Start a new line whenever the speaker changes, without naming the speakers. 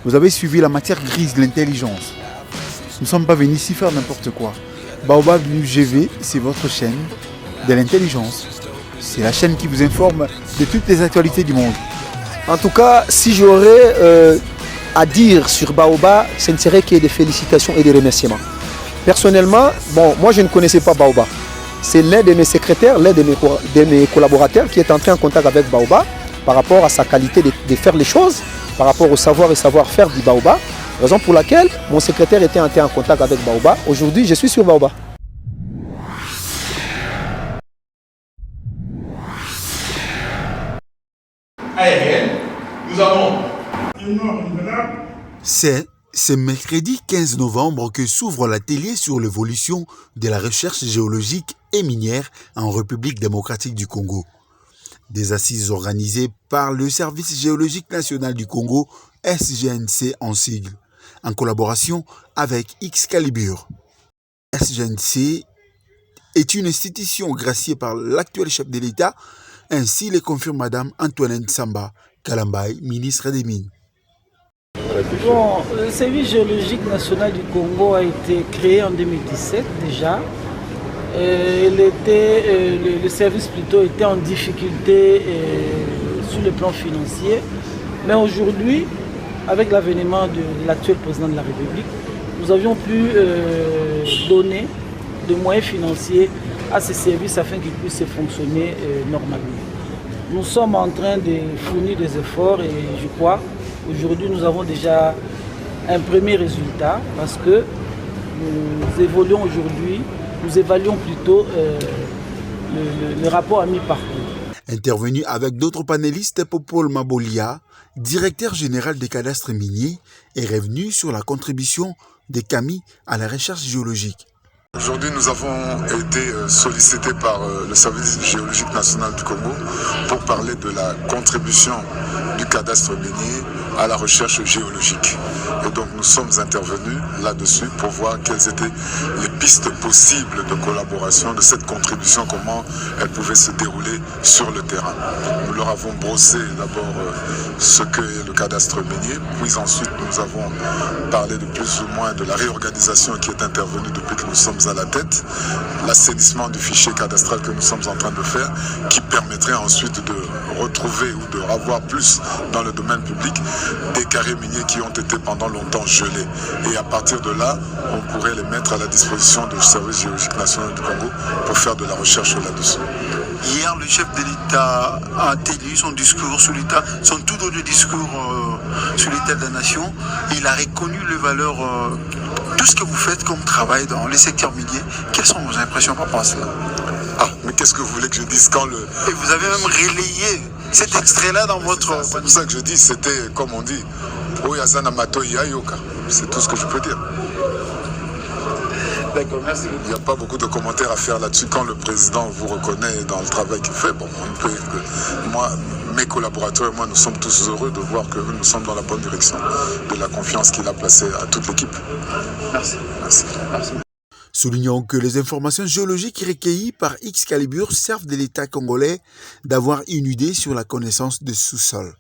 Vous avez suivi la matière grise, l'intelligence. Nous ne sommes pas venus ici faire n'importe quoi. Baobab UGV, c'est votre chaîne de l'intelligence. C'est la chaîne qui vous informe de toutes les actualités du monde.
En tout cas, si j'aurais à dire sur Baobab, ce ne serait que des félicitations et des remerciements. Personnellement, moi je ne connaissais pas Baobab. C'est l'un de mes secrétaires, l'un de mes collaborateurs qui est entré en contact avec Baobab par rapport à sa qualité de faire les choses, par rapport au savoir et savoir-faire du Baobab. Raison pour laquelle mon secrétaire était entré en contact avec Baobab. Aujourd'hui, je suis sur Baobab.
Aérienne, nous avons
C'est ce mercredi 15 novembre que s'ouvre l'atelier sur l'évolution de la recherche géologique et minière en République démocratique du Congo. Des assises organisées par le Service géologique national du Congo, SGNC en sigle, en collaboration avec Excalibur. SGNC est une institution graciée par l'actuel chef de l'État, ainsi le confirme Madame Antoinette Samba Kalambaye, ministre des Mines.
Le service géologique national du Congo a été créé en 2017 déjà. Le service plutôt était en difficulté sur le plan financier. Mais aujourd'hui, avec l'avènement de l'actuel président de la République, nous avions pu donner des moyens financiers à ces services afin qu'ils puissent fonctionner normalement. Nous sommes en train de fournir des efforts et je crois aujourd'hui nous avons déjà un premier résultat parce que nous évoluons aujourd'hui, nous évaluons plutôt le rapport à mi-parcours.
Intervenu avec d'autres panélistes, Popol Mabolia, directeur général des cadastres miniers, est revenu sur la contribution des CAMI à la recherche géologique.
Aujourd'hui, nous avons été sollicités par le Service géologique national du Congo pour parler de la contribution du cadastre minier à la recherche géologique. Et donc nous sommes intervenus là-dessus pour voir quelles étaient les pistes possibles de collaboration de cette contribution, comment elle pouvait se dérouler sur le terrain. Nous leur avons brossé d'abord ce qu'est le cadastre minier, puis ensuite nous avons parlé de plus ou moins de la réorganisation qui est intervenue depuis que nous sommes à la tête, l'assainissement du fichier cadastral que nous sommes en train de faire, qui permettrait ensuite de retrouver ou de revoir plus dans le domaine public des carrés miniers qui ont été pendant longtemps gelés. Et à partir de là, on pourrait les mettre à la disposition du Service géologique national du Congo pour faire de la recherche là-dessus.
Hier, le chef de l'État a tenu son discours sur l'État, son tout dernier discours sur l'État de la nation. Il a reconnu les valeurs, tout ce que vous faites comme travail dans les secteurs miniers. Quelles sont vos impressions par rapport à cela?
Ah, mais qu'est-ce que vous voulez que je dise quand le...
Et vous avez même relayé cet extrait-là dans votre...
C'est pour ça que je dis, c'était, comme on dit, Oyazana Mato Yayoka. C'est tout ce que je peux dire.
D'accord, merci beaucoup.
Il n'y a pas beaucoup de commentaires à faire là-dessus. Quand le président vous reconnaît dans le travail qu'il fait, moi, mes collaborateurs et moi, nous sommes tous heureux de voir que nous sommes dans la bonne direction de la confiance qu'il a placée à toute l'équipe.
Merci.
Merci.
Merci.
Soulignons que les informations géologiques recueillies par Excalibur servent de l'État congolais d'avoir une idée sur la connaissance des sous-sols.